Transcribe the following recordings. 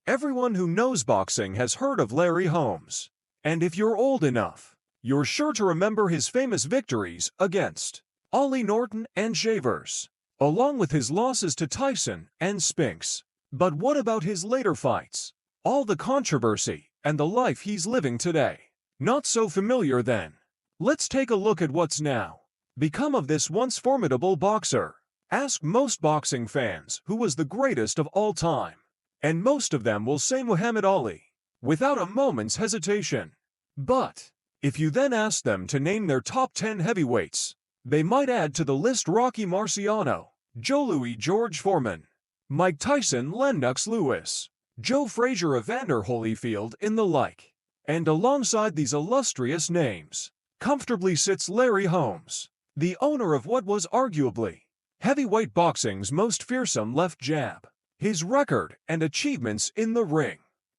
Everyone who knows boxing has heard of Larry Holmes. And if you're old enough, you're sure to remember his famous victories against Ollie Norton and Shavers, along with his losses to Tyson and Spinks. But what about his later fights? All the controversy and the life he's living today. Not so familiar then. Let's take a look at what's now become of this once formidable boxer. Ask most boxing fans who was the greatest of all time, and most of them will say Muhammad Ali, without a moment's hesitation. But if you then ask them to name their top 10 heavyweights, they might add to the list Rocky Marciano, Joe Louis George Foreman, Mike Tyson Lennox Lewis, Joe Frazier Evander Holyfield and the like. And alongside these illustrious names, comfortably sits Larry Holmes, the owner of what was arguably heavyweight boxing's most fearsome left jab. His record and achievements in the ring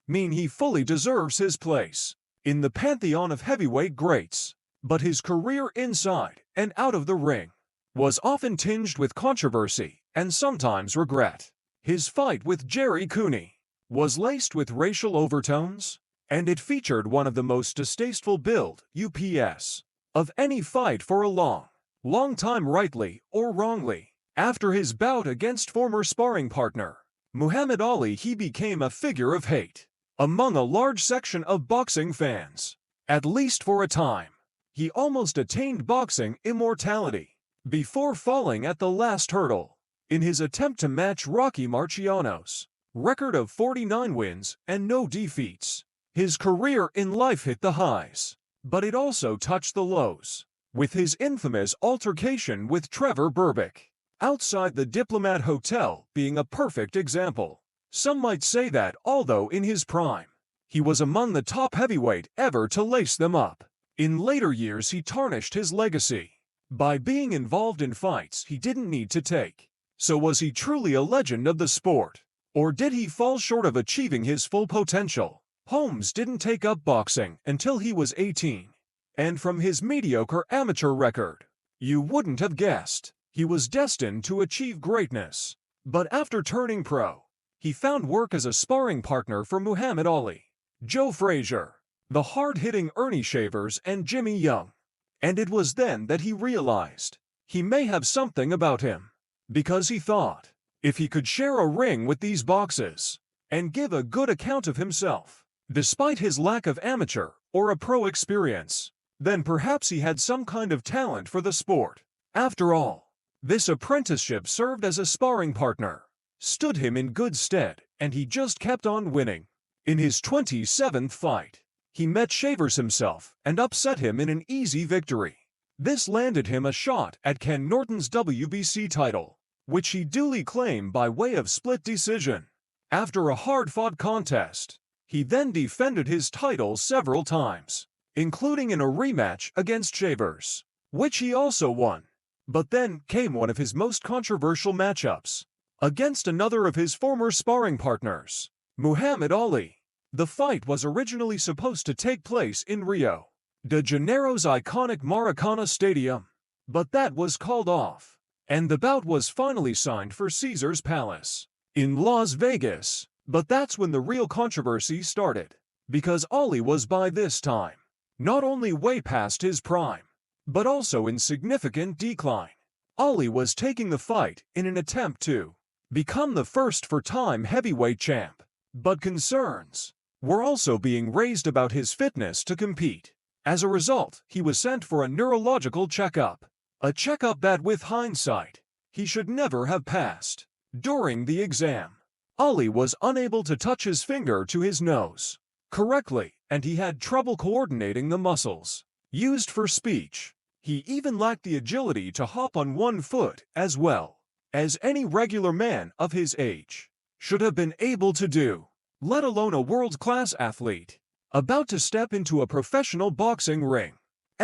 mean he fully deserves his place in the pantheon of heavyweight greats. But his career inside and out of the ring was often tinged with controversy and sometimes regret. His fight with Jerry Cooney was laced with racial overtones, and it featured one of the most distasteful build-ups of any fight for a long time, rightly or wrongly. After his bout against former sparring partner Muhammad Ali, he became a figure of hate among a large section of boxing fans. At least for a time, he almost attained boxing immortality before falling at the last hurdle in his attempt to match Rocky Marciano's record of 49 wins and no defeats. His career in life hit the highs, but it also touched the lows, with his infamous altercation with Trevor Berbick outside the Diplomat Hotel being a perfect example. Some might say that, although in his prime, he was among the top heavyweight ever to lace them up, in later years he tarnished his legacy by being involved in fights he didn't need to take. So was he truly a legend of the sport, or did he fall short of achieving his full potential? Holmes didn't take up boxing until he was 18, and from his mediocre amateur record, you wouldn't have guessed he was destined to achieve greatness. But after turning pro, he found work as a sparring partner for Muhammad Ali, Joe Frazier, the hard-hitting Ernie Shavers and Jimmy Young. And it was then that he realized he may have something about him, because he thought if he could share a ring with these boxes and give a good account of himself, despite his lack of amateur or a pro experience, then perhaps he had some kind of talent for the sport. After all, this apprenticeship served as a sparring partner, stood him in good stead, and he just kept on winning. In his 27th fight, he met Shavers himself and upset him in an easy victory. This landed him a shot at Ken Norton's WBC title, which he duly claimed by way of split decision. After a hard-fought contest, he then defended his title several times, including in a rematch against Shavers, which he also won. But then came one of his most controversial matchups, against another of his former sparring partners, Muhammad Ali. The fight was originally supposed to take place in Rio de Janeiro's iconic Maracana Stadium, but that was called off, and the bout was finally signed for Caesar's Palace in Las Vegas. But that's when the real controversy started, because Ali was by this time not only way past his prime, but also in significant decline. Ali was taking the fight in an attempt to become the first for-time heavyweight champ, but concerns were also being raised about his fitness to compete. As a result, he was sent for a neurological checkup, a checkup that, with hindsight, he should never have passed. During the exam, Ali was unable to touch his finger to his nose correctly, and he had trouble coordinating the muscles used for speech. He even lacked the agility to hop on one foot, as well as any regular man of his age should have been able to do, let alone a world-class athlete about to step into a professional boxing ring.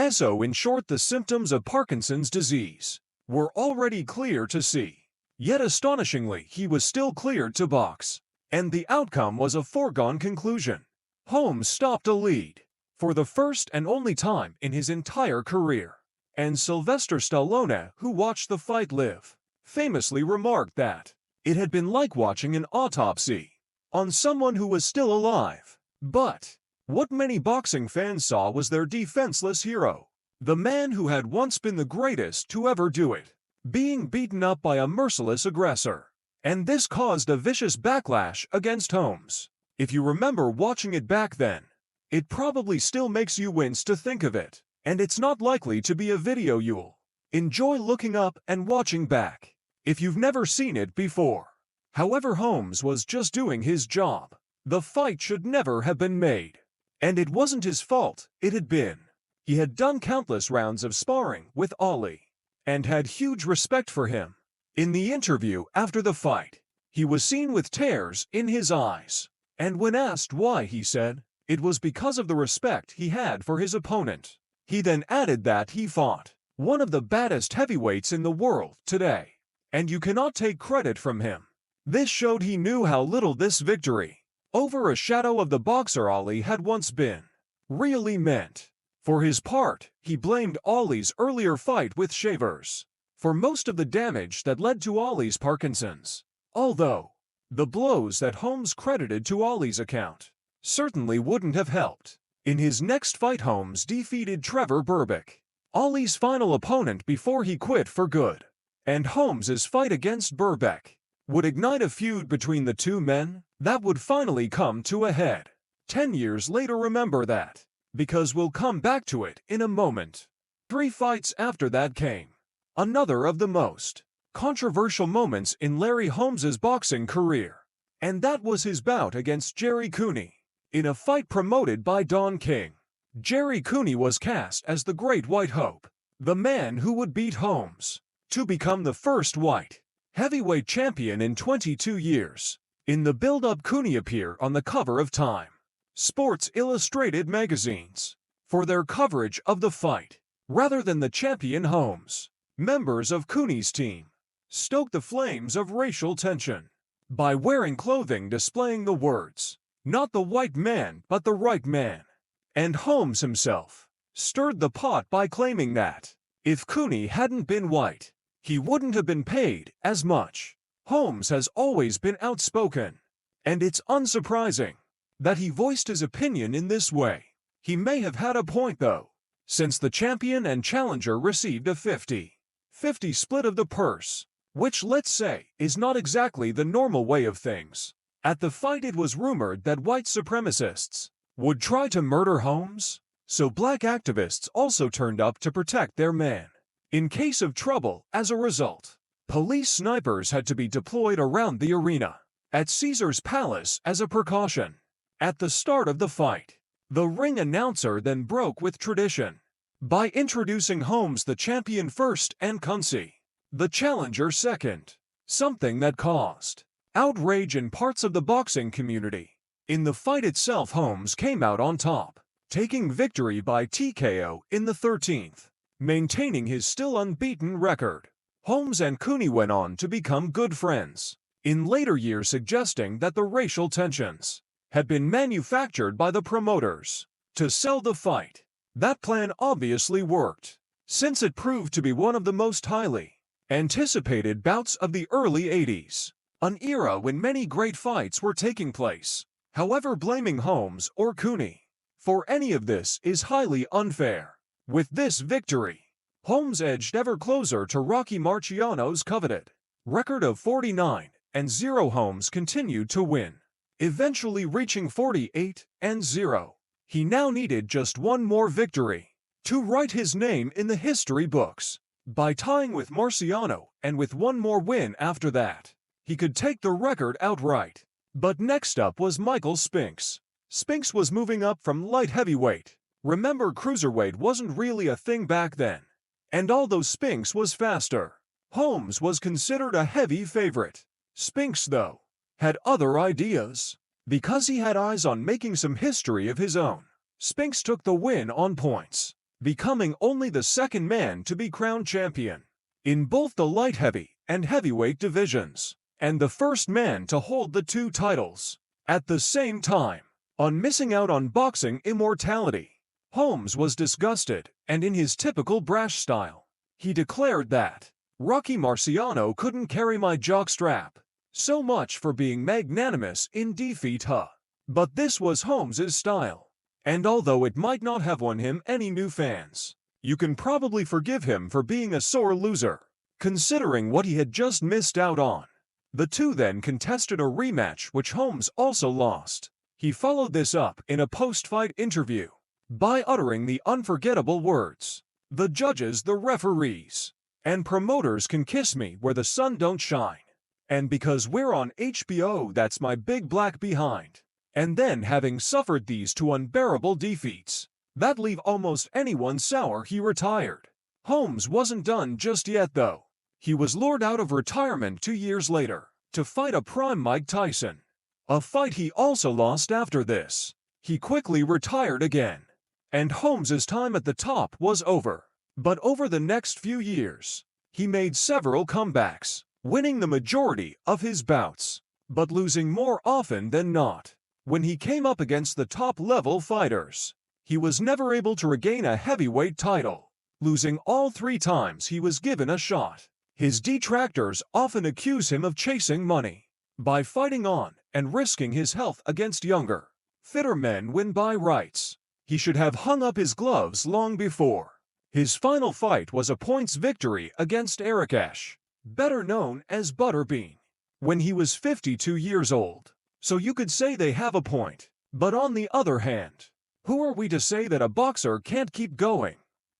So in short, the symptoms of Parkinson's disease were already clear to see. Yet astonishingly, he was still cleared to box, and the outcome was a foregone conclusion. Holmes stopped a lead for the first and only time in his entire career, and Sylvester Stallone, who watched the fight live, famously remarked that it had been like watching an autopsy. on someone who was still alive. But what many boxing fans saw was their defenseless hero, the man who had once been the greatest to ever do it, being beaten up by a merciless aggressor. And this caused a vicious backlash against Holmes. If you remember watching it back then, it probably still makes you wince to think of it, and it's not likely to be a video you'll enjoy looking up and watching back if you've never seen it before. However, Holmes was just doing his job. The fight should never have been made. And it wasn't his fault, it had been. He had done countless rounds of sparring with Ollie, and had huge respect for him. In the interview after the fight, he was seen with tears in his eyes. And when asked why, he said it was because of the respect he had for his opponent. He then added that he fought one of the baddest heavyweights in the world today, and you cannot take credit from him. This showed he knew how little this victory over a shadow of the boxer Ollie had once been really meant. For his part, he blamed Ollie's earlier fight with Shavers for most of the damage that led to Ollie's Parkinson's, although the blows that Holmes credited to Ollie's account certainly wouldn't have helped. In his next fight, Holmes defeated Trevor Berbick, Ollie's final opponent before he quit for good, and Holmes's fight against Berbick would ignite a feud between the two men that would finally come to a head 10 years later. Remember that, because we'll come back to it in a moment. 3 fights after that came another of the most controversial moments in Larry Holmes's boxing career, and that was his bout against Jerry Cooney in a fight promoted by Don King. Jerry Cooney was cast as the Great White Hope, the man who would beat Holmes to become the first white heavyweight champion in 22 years. In the build-up, Cooney appeared on the cover of Time, Sports Illustrated magazines for their coverage of the fight, rather than the champion Holmes. Members of Cooney's team stoked the flames of racial tension by wearing clothing displaying the words, "Not the white man, but the right man." And Holmes himself stirred the pot by claiming that if Cooney hadn't been white, he wouldn't have been paid as much. Holmes has always been outspoken, and it's unsurprising that he voiced his opinion in this way. He may have had a point though, since the champion and challenger received a 50-50 split of the purse, which, let's say, is not exactly the normal way of things. At the fight, it was rumored that white supremacists would try to murder Holmes, so black activists also turned up to protect their man in case of trouble. As a result, police snipers had to be deployed around the arena at Caesar's Palace as a precaution. At the start of the fight, the ring announcer then broke with tradition by introducing Holmes the champion first and Cooney the challenger second, something that caused outrage in parts of the boxing community. In the fight itself, Holmes came out on top, taking victory by TKO in the 13th, maintaining his still unbeaten record. Holmes and Cooney went on to become good friends in later years, suggesting that the racial tensions had been manufactured by the promoters to sell the fight. That plan obviously worked, since it proved to be one of the most highly anticipated bouts of the early 80s, an era when many great fights were taking place. However, blaming Holmes or Cooney for any of this is highly unfair. With this victory, Holmes edged ever closer to Rocky Marciano's coveted record of 49-0. Holmes continued to win, eventually reaching 48-0. He now needed just one more victory to write his name in the history books. By tying with Marciano, and with one more win after that, he could take the record outright. But next up was Michael Spinks. Spinks was moving up from light heavyweight. Remember, cruiserweight wasn't really a thing back then. And although Spinks was faster, Holmes was considered a heavy favorite. Spinks, though, had other ideas. Because he had eyes on making some history of his own, Spinks took the win on points, becoming only the second man to be crowned champion in both the light heavy and heavyweight divisions, and the first man to hold the two titles at the same time. On missing out on boxing immortality, Holmes was disgusted, and in his typical brash style, he declared that Rocky Marciano couldn't carry my jockstrap. So much for being magnanimous in defeat, huh? But this was Holmes's style. And although it might not have won him any new fans, you can probably forgive him for being a sore loser, considering what he had just missed out on. The two then contested a rematch which Holmes also lost. He followed this up in a post-fight interview by uttering the unforgettable words, "The judges, the referees, and promoters can kiss me where the sun don't shine. And because we're on HBO, that's my big black behind." And then, having suffered these two unbearable defeats that leave almost anyone sour, he retired. Holmes wasn't done just yet, though. He was lured out of retirement 2 years later to fight a prime Mike Tyson, a fight he also lost after this. He quickly retired again, and Holmes's time at the top was over. But over the next few years, he made several comebacks, winning the majority of his bouts, but losing more often than not. When he came up against the top-level fighters, he was never able to regain a heavyweight title, losing all 3 times he was given a shot. His detractors often accuse him of chasing money by fighting on and risking his health against younger, fitter men when by rights he should have hung up his gloves long before. His final fight was a points victory against Arakash, better known as Butterbean, when he was 52 years old. So you could say they have a point. But on the other hand, who are we to say that a boxer can't keep going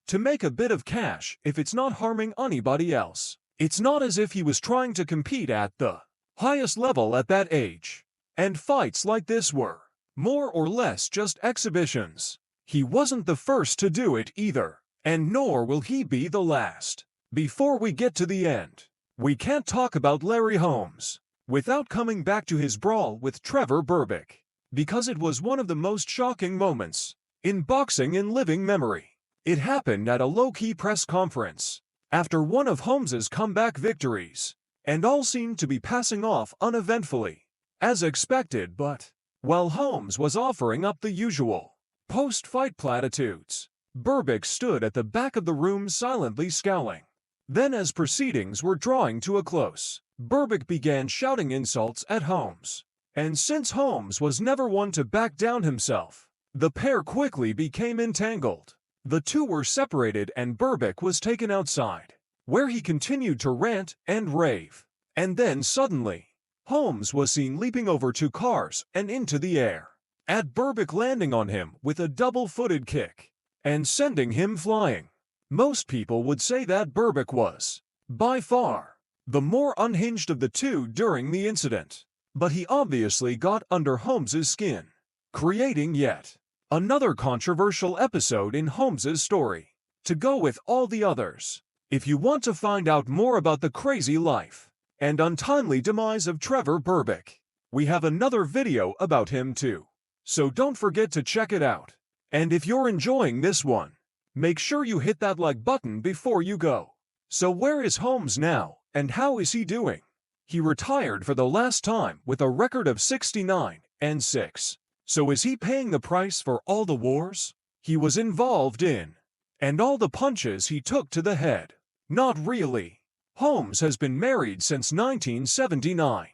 to make a bit of cash if it's not harming anybody else? It's not as if he was trying to compete at the highest level at that age, and fights like this were more or less just exhibitions. He wasn't the first to do it either, and nor will he be the last. Before we get to the end, we can't talk about Larry Holmes without coming back to his brawl with Trevor Berbick, because it was one of the most shocking moments in boxing in living memory. It happened at a low-key press conference after one of Holmes's comeback victories, and all seemed to be passing off uneventfully, as expected. But while Holmes was offering up the usual post-fight platitudes, Berbick stood at the back of the room silently scowling. Then, as proceedings were drawing to a close, Berbick began shouting insults at Holmes. And since Holmes was never one to back down himself, the pair quickly became entangled. The two were separated and Berbick was taken outside, where he continued to rant and rave. And then suddenly, Holmes was seen leaping over 2 cars and into the air, at Berbick, landing on him with a double-footed kick and sending him flying. Most people would say that Berbick was, by far, the more unhinged of the two during the incident. But he obviously got under Holmes's skin, creating yet another controversial episode in Holmes's story, to go with all the others. If you want to find out more about the crazy life and untimely demise of Trevor Berbick, we have another video about him too, so don't forget to check it out. And if you're enjoying this one, make sure you hit that like button before you go. So where is Holmes now, and how is he doing? He retired for the last time with a record of 69-6. So is he paying the price for all the wars he was involved in, and all the punches he took to the head? Not really. Holmes has been married since 1979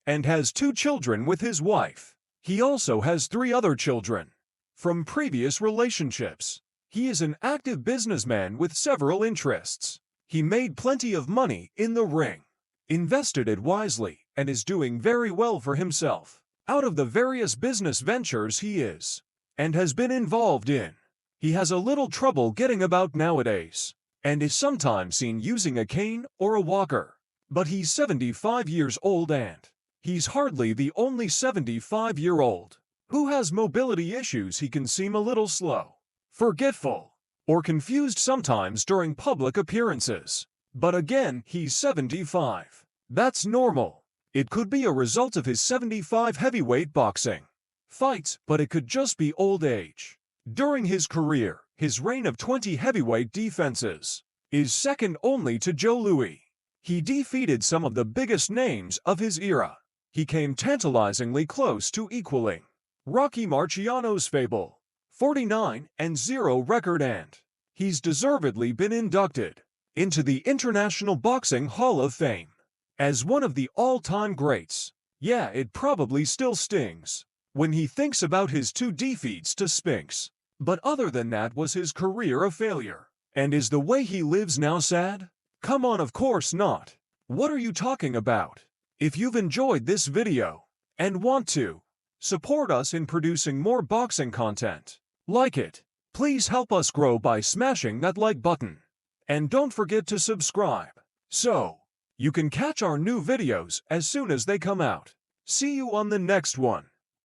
and has 2 children with his wife. He also has 3 other children from previous relationships. He is an active businessman with several interests. He made plenty of money in the ring, invested it wisely, and is doing very well for himself out of the various business ventures he is and has been involved in. He has a little trouble getting about nowadays and is sometimes seen using a cane or a walker. But he's 75 years old, and he's hardly the only 75-year-old who has mobility issues. He can seem a little slow, forgetful, or confused sometimes during public appearances. But again, he's 75. That's normal. It could be a result of his 75 heavyweight boxing fights, but it could just be old age. During his career, his reign of 20 heavyweight defenses is second only to Joe Louis. He defeated some of the biggest names of his era. He came tantalizingly close to equaling Rocky Marciano's fabled 49-0 record, and he's deservedly been inducted into the International Boxing Hall of Fame. As one of the all-time greats, yeah, it probably still stings when he thinks about his 2 defeats to Spinks. But other than that, was his career a failure? And is the way he lives now sad? Come on, of course not. What are you talking about? If you've enjoyed this video and want to support us in producing more boxing content like it, please help us grow by smashing that like button. And don't forget to subscribe so you can catch our new videos as soon as they come out. See you on the next one.